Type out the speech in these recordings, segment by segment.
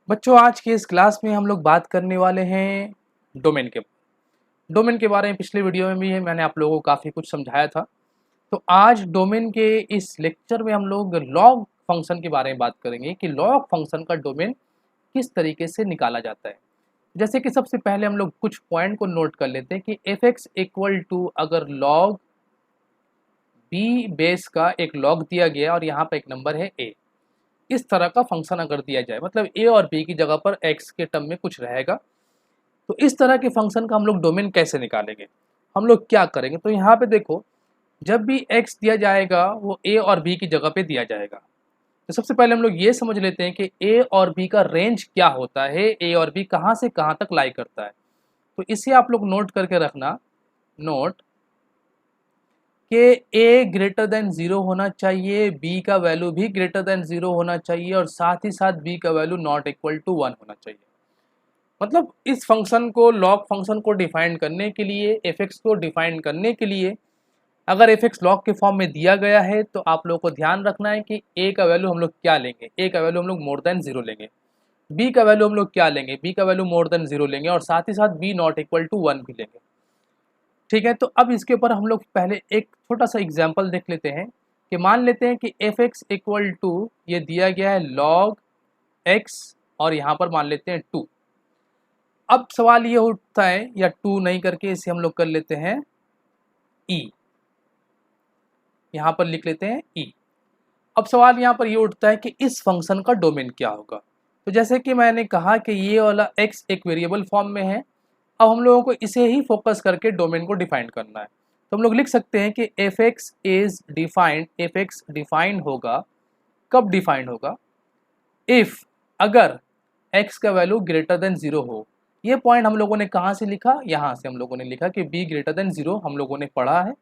बच्चों आज के इस क्लास में हम लोग बात करने वाले हैं डोमेन के बारे में। पिछले वीडियो में भी मैंने आप लोगों को काफ़ी कुछ समझाया था। तो आज डोमेन के इस लेक्चर में हम लोग लॉग फंक्शन के बारे में बात करेंगे कि लॉग फंक्शन का डोमेन किस तरीके से निकाला जाता है। जैसे कि सबसे पहले हम लोग कुछ पॉइंट को नोट कर लेते हैं कि एफ एक्स इक्वल टू अगर लॉग बी बेस का एक लॉग दिया गया और यहाँ पर एक नंबर है ए, इस तरह का फंक्शन अगर दिया जाए, मतलब ए और बी की जगह पर एक्स के टर्म में कुछ रहेगा, तो इस तरह के फंक्शन का हम लोग डोमेन कैसे निकालेंगे, हम लोग क्या करेंगे। तो यहाँ पे देखो, जब भी x दिया जाएगा वो a और b की जगह पे दिया जाएगा। तो सबसे पहले हम लोग ये समझ लेते हैं कि a और b का रेंज क्या होता है, a और b कहाँ से कहाँ तक लाई करता है। तो इसे आप लोग नोट करके रखना, नोट कि a ग्रेटर देन 0 होना चाहिए, b का वैल्यू भी ग्रेटर देन 0 होना चाहिए और साथ ही साथ b का वैल्यू नॉट इक्वल टू 1 होना चाहिए। मतलब इस फंक्शन को, लॉग फंक्शन को डिफाइन करने के लिए, f(x) को डिफाइन करने के लिए अगर f(x) लॉग के फॉर्म में दिया गया है तो आप लोगों को ध्यान रखना है कि a का वैल्यू हम लोग क्या लेंगे, a का वैल्यू हम लोग मोर देन 0 लेंगे, b का वैल्यू हम लोग क्या लेंगे, b का वैल्यू मोर देन 0 लेंगे और साथ ही साथ b नॉट इक्वल टू 1 भी लेंगे। ठीक है, तो अब इसके ऊपर हम लोग पहले एक छोटा सा एग्जाम्पल देख लेते हैं कि मान लेते हैं कि f(x) इक्वल टू ये दिया गया है लॉग x और यहाँ पर मान लेते हैं 2। अब सवाल ये उठता है, या 2 नहीं करके इसे हम लोग कर लेते हैं e, यहाँ पर लिख लेते हैं e। अब सवाल यहाँ पर ये उठता है कि इस फंक्शन का डोमेन क्या होगा। तो जैसे कि मैंने कहा कि ये वाला x एक वेरिएबल फॉर्म में है, अब हम लोगों को इसे ही फोकस करके डोमेन को डिफाइन करना है। तो हम लोग लिख सकते हैं कि f(x) is defined, f(x) defined होगा, कब डिफाइंड होगा, इफ अगर x का वैल्यू ग्रेटर देन 0 हो। ये पॉइंट हम लोगों ने कहाँ से लिखा, यहाँ से हम लोगों ने लिखा कि b ग्रेटर देन 0 हम लोगों ने पढ़ा है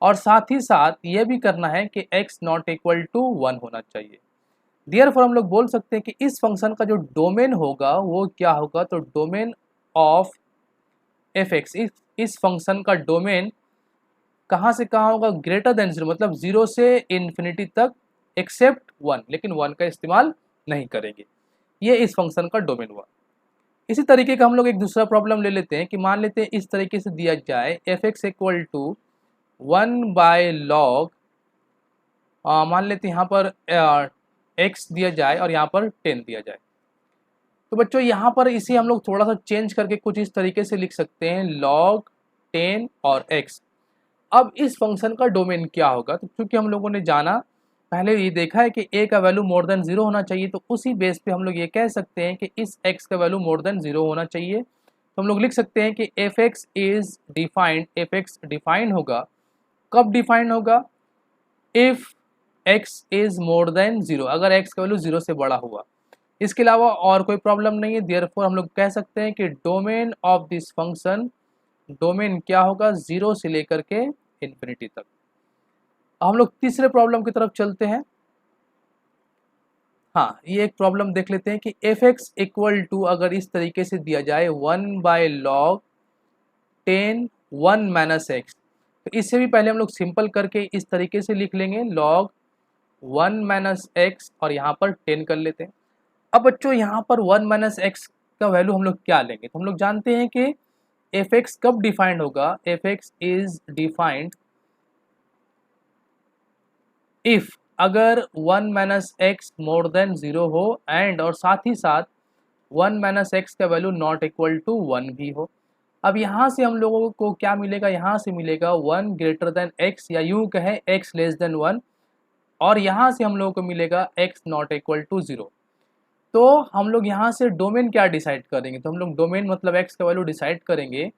और साथ ही साथ ये भी करना है कि x नॉट इक्वल टू 1 होना चाहिए। देयरफॉर हम लोग बोल सकते हैं कि इस फंक्शन का जो डोमेन होगा वो क्या होगा, तो डोमेन ऑफ f(x), इस फंक्शन का डोमेन कहाँ से कहाँ होगा, ग्रेटर देन 0, मतलब 0 से इन्फिनिटी तक एक्सेप्ट 1, लेकिन 1 का इस्तेमाल नहीं करेंगे। ये इस फंक्शन का डोमेन हुआ। इसी तरीके का हम लोग एक दूसरा प्रॉब्लम ले लेते हैं कि मान लेते हैं इस तरीके से दिया जाए f(x) equal to 1 by log, मान लेते हैं यहाँ पर x दिया जाए और यहाँ पर 10 दिया जाए। तो बच्चों यहाँ पर इसे हम लोग थोड़ा सा चेंज करके कुछ इस तरीके से लिख सकते हैं, लॉग 10 और x। अब इस फंक्शन का डोमेन क्या होगा, तो क्योंकि हम लोगों ने जाना, पहले ये देखा है कि a का वैल्यू मोर देन 0 होना चाहिए, तो उसी बेस पे हम लोग ये कह सकते हैं कि इस x का वैल्यू मोर देन 0 होना चाहिए। तो हम लोग लिख सकते हैं कि f(x) is defined, f(x) defined होगा, कब डिफाइंड होगा, if x is more than 0, अगर x का वैल्यू 0 से बड़ा हुआ। इसके अलावा और कोई प्रॉब्लम नहीं है। देयरफॉर हम लोग कह सकते हैं कि domain of this function, domain क्या होगा, 0 से लेकर के इन्फिनिटी तक। हम लोग तीसरे प्रॉब्लम की तरफ चलते हैं। हाँ, ये एक प्रॉब्लम देख लेते हैं कि f(x) इक्वल टू अगर इस तरीके से दिया जाए 1 बाय लॉग 10 1 माइनस x, तो इससे भी पहले हम लोग सिंपल करके इस तरीके से लिख लेंगे, लॉग 1 माइनस x और यहाँ पर 10 कर लेते हैं। अब बच्चों यहाँ पर 1 माइनस x का वैल्यू हम लोग क्या लेंगे, तो हम लोग जानते हैं कि f(x) कब डिफाइंड होगा, f(x) इज डिफाइंड इफ अगर 1 माइनस एक्स मोर देन 0 हो एंड और साथ ही साथ 1 माइनस एक्स का वैल्यू नॉट इक्वल टू 1 भी हो। अब यहाँ से हम लोगों को क्या मिलेगा, यहाँ से मिलेगा 1 ग्रेटर देन x, या यूँ कहें x लेस देन 1, और यहाँ से हम लोगों को मिलेगा x नॉट इक्वल टू 0। तो हम लोग यहाँ से डोमेन क्या डिसाइड करेंगे, तो हम लोग डोमेन मतलब x का वैल्यू डिसाइड करेंगे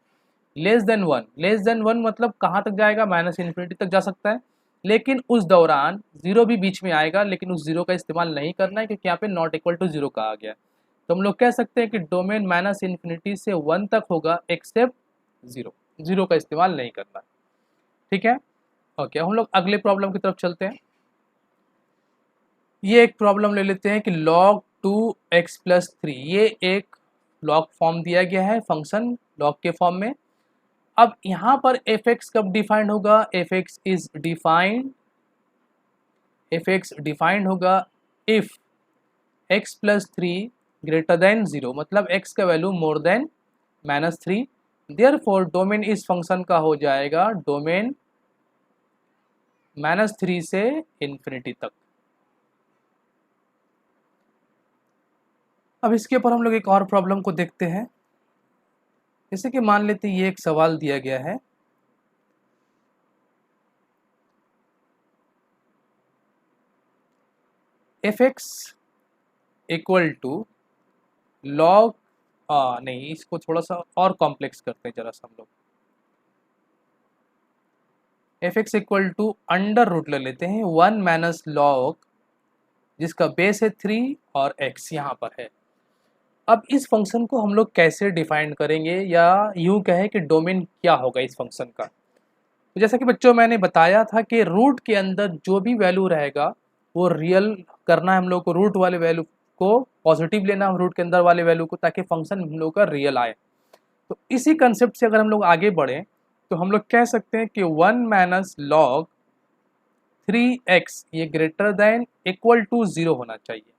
लेस देन 1। लेस देन 1 मतलब कहाँ तक जाएगा, माइनस इन्फिनिटी तक जा सकता है, लेकिन उस दौरान 0 भी बीच में आएगा, लेकिन उस 0 का इस्तेमाल नहीं करना है क्योंकि यहाँ पे नॉट इक्वल टू 0 कहा गया है। तो हम लोग कह सकते हैं कि डोमेन माइनस इन्फिनिटी से 1 तक होगा एक्सेप्ट 0, 0 का इस्तेमाल नहीं करना है। ठीक है, ओके, हम लोग अगले प्रॉब्लम की तरफ चलते हैं। ये एक प्रॉब्लम ले लेते हैं कि log 2x प्लस 3, ये एक लॉग फॉर्म दिया गया है, फंक्शन लॉग के फॉर्म में। अब यहाँ पर f(x) कब डिफाइंड होगा, f(x) is defined, f(x) defined होगा if x plus 3 greater than 0, मतलब x का value more than -3। Therefore domain इस फंक्शन का हो जाएगा डोमेन -3 से इन्फिनिटी तक। अब इसके ऊपर हम लोग एक और प्रॉब्लम को देखते हैं। जैसे कि मान लेते ये एक सवाल दिया गया है, fx इक्वल टू लॉग, नहीं इसको थोड़ा सा और कॉम्प्लेक्स करते हैं जरा सा हम लोग। fx equal to under root ले लेते हैं 1 माइनस लॉग, जिसका बेस है 3 और x यहाँ पर है। अब इस फंक्शन को हम लोग कैसे डिफाइन करेंगे, या यूँ कहें कि डोमेन क्या होगा इस फंक्शन का। तो जैसा कि बच्चों मैंने बताया था कि रूट के अंदर जो भी वैल्यू रहेगा वो रियल करना है हम लोग को, रूट वाले वैल्यू को पॉजिटिव लेना रूट के अंदर वाले वैल्यू को, ताकि फंक्शन हम लोग का रियल आए। तो इसी कंसेप्ट से अगर हम लोग आगे बढ़ें तो हम लोग कह सकते हैं कि 1 माइनस लॉग 3x ये ग्रेटर देन इक्वल टू 0 होना चाहिए।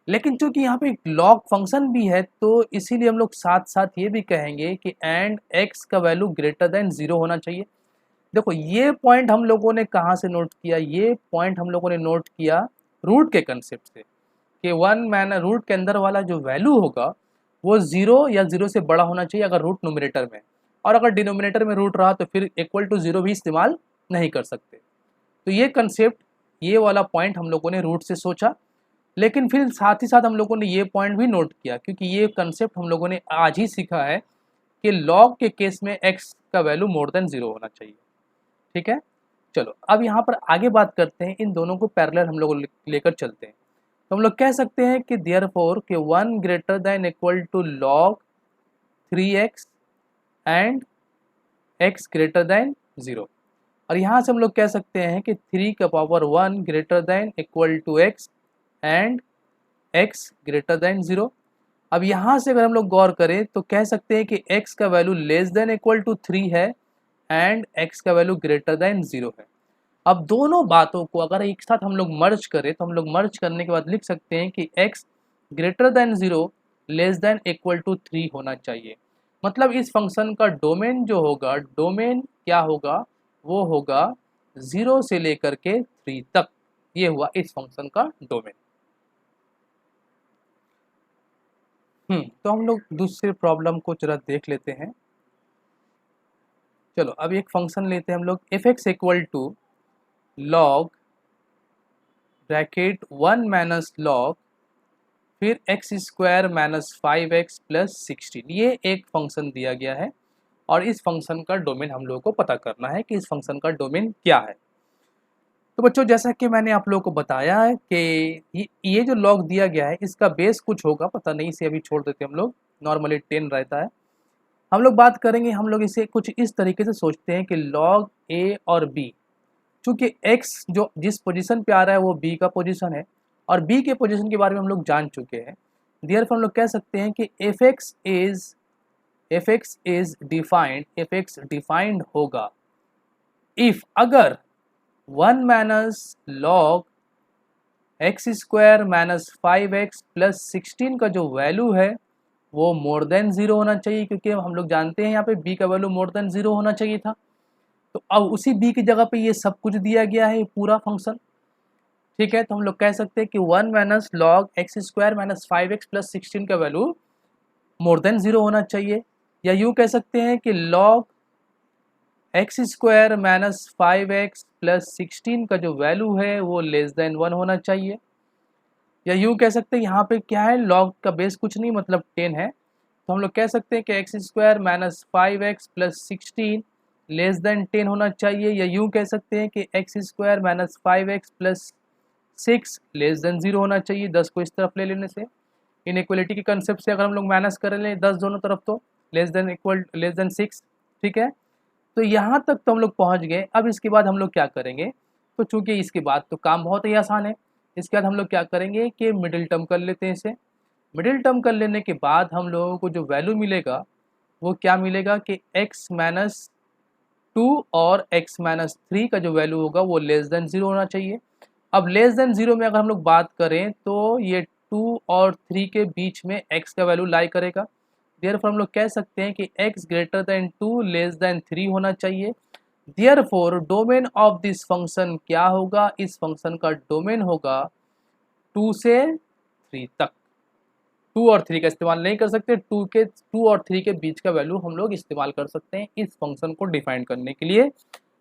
लेकिन चूंकि यहाँ पे लॉग फंक्शन भी है तो इसीलिए हम लोग साथ साथ ये भी कहेंगे कि एंड x का वैल्यू ग्रेटर देन 0 होना चाहिए। देखो ये पॉइंट हम लोगों ने कहाँ से नोट किया, ये पॉइंट हम लोगों ने नोट किया रूट के कंसेप्ट से कि 1 माइनस रूट के अंदर वाला जो वैल्यू होगा वो 0 या 0 से बड़ा होना चाहिए अगर रूट नोमिनेटर में, और अगर डिनोमिनेटर में रूट रहा तो फिर इक्वल टू 0 भी इस्तेमाल नहीं कर सकते। तो ये कंसेप्ट, ये वाला पॉइंट हम लोगों ने रूट से सोचा, लेकिन फिर साथ ही साथ हम लोगों ने ये पॉइंट भी नोट किया, क्योंकि ये कंसेप्ट हम लोगों ने आज ही सीखा है कि लॉग के केस में x का वैल्यू मोर देन 0 होना चाहिए। ठीक है, चलो अब यहाँ पर आगे बात करते हैं, इन दोनों को पैरेलल हम लोग लेकर चलते हैं। तो हम लोग कह सकते हैं कि देयरफॉर कि 1 greater than equal to log 3x and x greater than 0, और यहाँ से हम लोग कह सकते हैं कि 3 का power 1 greater than equal to x and x greater than 0। अब यहाँ से अगर हम लोग गौर करें तो कह सकते हैं कि x का value less than equal to 3 है एंड x का वैल्यू ग्रेटर देन 0 है। अब दोनों बातों को अगर एक साथ हम लोग मर्ज करें तो हम लोग मर्ज करने के बाद लिख सकते हैं कि x greater than 0 less than equal to 3 होना चाहिए। मतलब इस फंक्शन का डोमेन जो होगा, डोमेन क्या होगा, वो होगा 0 से लेकर के 3 तक। ये हुआ इस फंक्शन का डोमेन। तो हम लोग दूसरे प्रॉब्लम को जरा देख लेते हैं। चलो अब एक फंक्शन लेते हैं हम लोग, fx equal to log bracket 1 minus log फिर x square minus 5x plus 16, ये एक फंक्शन दिया गया है और इस फंक्शन का डोमेन हम लोगों को पता करना है कि इस फंक्शन का डोमेन क्या है। तो बच्चों जैसा कि मैंने आप लोगों को बताया है कि ये जो लॉग दिया गया है इसका बेस कुछ होगा, पता नहीं, इसे अभी छोड़ देते हम लोग, नॉर्मली 10 रहता है। हम लोग बात करेंगे, हम लोग इसे कुछ इस तरीके से सोचते हैं कि लॉग a और b, चूँकि x जो जिस पोजीशन पे आ रहा है वो b का पोजीशन है और b के पोजीशन के बारे में हम लोग जान चुके हैं। देयरफॉर हम लोग कह सकते हैं कि fx is defined, fx defined होगा इफ अगर 1 minus log x square minus 5x plus 16 का जो वैल्यू है वो मोर देन 0 होना चाहिए, क्योंकि हम लोग जानते हैं यहाँ पे b का वैल्यू मोर देन 0 होना चाहिए था। तो अब उसी b की जगह पे ये सब कुछ दिया गया है, पूरा फंक्शन। ठीक है, तो हम लोग कह सकते हैं कि 1 minus log x square minus 5x plus 16 का वैल्यू मोर देन 0 होना चाहिए, या यूँ कह सकते हैं कि log x square minus 5x plus 16 का जो वैल्यू है वो लेस देन 1 होना चाहिए, या यूँ कह सकते हैं यहाँ पे क्या है, log का बेस कुछ नहीं मतलब 10 है, तो हम लोग कह सकते हैं कि x square minus 5x plus 16 less than 10 होना चाहिए, या यूँ कह सकते हैं कि x square minus 5x plus 6 less than 0 होना चाहिए। 10 को इस तरफ ले लेने से, इनइक्वलिटी के कंसेप्ट से अगर हम लोग माइनस कर लें 10 दोनों तरफ तो लेस देन 6। ठीक है, तो यहाँ तक तो हम लोग पहुँच गए। अब इसके बाद हम लोग क्या करेंगे, तो चूँकि इसके बाद तो काम बहुत ही आसान है, इसके बाद हम लोग क्या करेंगे कि मिडिल टर्म कर लेते हैं इसे। मिडिल टर्म कर लेने के बाद हम लोगों को जो वैल्यू मिलेगा वो क्या मिलेगा कि x माइनस 2 और x माइनस 3 का जो वैल्यू होगा वो लेस देन 0 होना चाहिए। अब लेस देन 0 में अगर हम लोग बात करें तो ये 2 और 3 के बीच में x का वैल्यू लाई करेगा। देयरफॉर हम लोग कह सकते हैं कि x greater then 2 less than 3 होना चाहिए। Therefore domain of this function क्या होगा, इस फंक्शन का डोमेन होगा 2 से 3 तक। 2 और 3 का इस्तेमाल नहीं कर सकते, 2 और 3 के बीच का वैल्यू हम लोग इस्तेमाल कर सकते हैं इस फंक्शन को डिफाइन करने के लिए,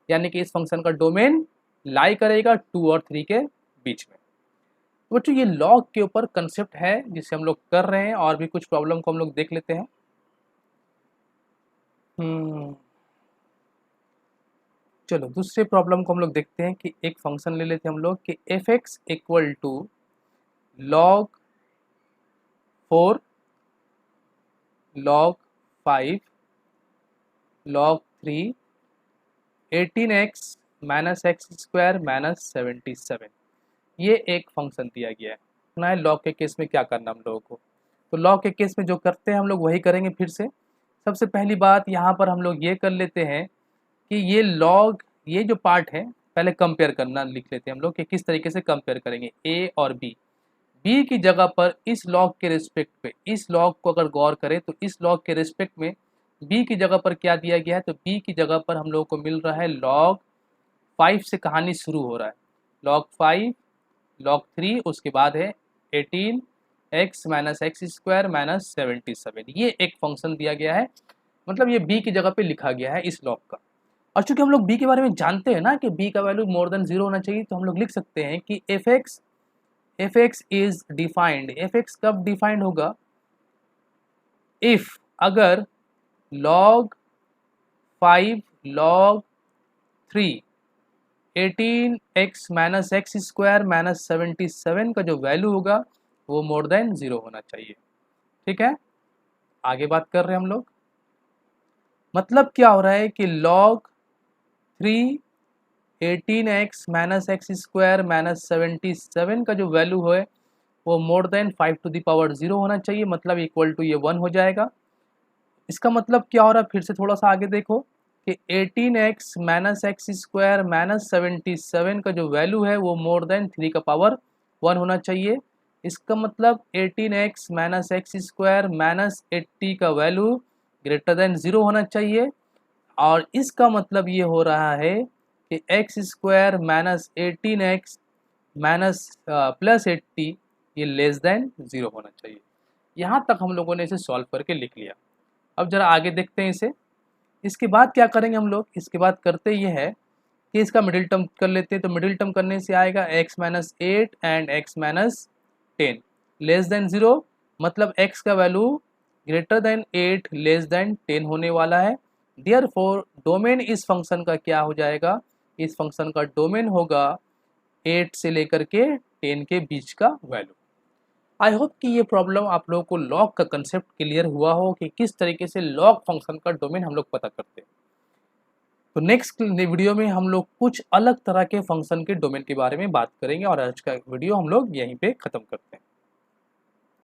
यानी कि इस फंक्शन का डोमेन लाई करेगा 2 और 3 के बीच में। तो बच्चों ये लॉग के ऊपर कंसेप्ट है जिसे हम लोग कर रहे हैं, और भी कुछ प्रॉब्लम को हम लोग देख लेते हैं। चलो दूसरे प्रॉब्लम को हम लोग देखते हैं कि एक फंक्शन ले लेते हैं हम लोग कि F X equal to log 4 log 5 log 3 18x minus X square minus 77, ये एक फंक्शन दिया गया है ना। है लॉग के केस में क्या करना हम लोगों को, तो लॉग के केस में जो करते हैं हम लोग वही करेंगे फिर से। सबसे पहली बात यहाँ पर हम लोग ये कर लेते हैं कि ये लॉग, ये जो पार्ट है पहले कंपेयर करना लिख लेते हैं हम लोग कि किस तरीके से कंपेयर करेंगे ए और बी। बी की जगह पर इस लॉग के रिस्पेक्ट पे, इस लॉग को अगर गौर करें तो इस लॉग के रिस्पेक्ट में बी की जगह पर क्या दिया गया है, तो बी की जगह पर हम लोगों को मिल रहा है log 5 से कहानी शुरू हो रहा है, log 5 log 3, उसके बाद है 18x minus X square minus 77। ये एक फंक्शन दिया गया है, मतलब ये बी की जगह पे लिखा गया है इस लॉग का। और चूंकि हम लोग बी के बारे में जानते हैं ना कि बी का वैल्यू मोर देन 0 होना चाहिए, तो हम लोग लिख सकते हैं कि F x is defined. F x कब डिफाइंड होगा, इफ अगर log 5 log 3 18x minus X square minus 77 का जो वैल्यू होगा वो मोर देन 0 होना चाहिए। ठीक है, आगे बात कर रहे हैं हम लोग। मतलब क्या हो रहा है कि log 3 18x minus X square minus 77 का जो वैल्यू है वो more than 5 to the power 0 होना चाहिए, मतलब इक्वल टू ये 1 हो जाएगा। इसका मतलब क्या हो रहा है, फिर से थोड़ा सा आगे देखो कि 18x minus X square minus 77 का जो वैल्यू है वो मोर देन 3 का पावर 1 होना चाहिए। इसका मतलब 18x minus X square minus 80 का वैल्यू ग्रेटर देन 0 होना चाहिए। और इसका मतलब ये हो रहा है कि x square minus 18x minus plus 80 ये लेस देन 0 होना चाहिए। यहाँ तक हम लोगों ने इसे सॉल्व करके लिख लिया। अब जरा आगे देखते हैं इसे। इसके बाद क्या करेंगे हम लोग, इसके बाद करते ये है कि इसका मिडिल टर्म कर लेते हैं। तो मिडिल टर्म करने से आएगा x minus 8 and x minus 10 less than 0, मतलब x का value greater then 8 less than 10 होने वाला है। देयरफॉर डोमेन इस फंक्शन का क्या हो जाएगा, इस फंक्शन का डोमेन होगा 8 से लेकर के 10 के बीच का वैल्यू। आई होप कि ये प्रॉब्लम आप लोगों को लॉग का कंसेप्ट क्लियर हुआ हो कि किस तरीके से लॉग फंक्शन का डोमेन हम लोग पता करते हैं। तो नेक्स्ट वीडियो में हम लोग कुछ अलग तरह के फंक्शन के डोमेन के बारे में बात करेंगे, और आज का वीडियो हम लोग यहीं पे ख़त्म करते हैं।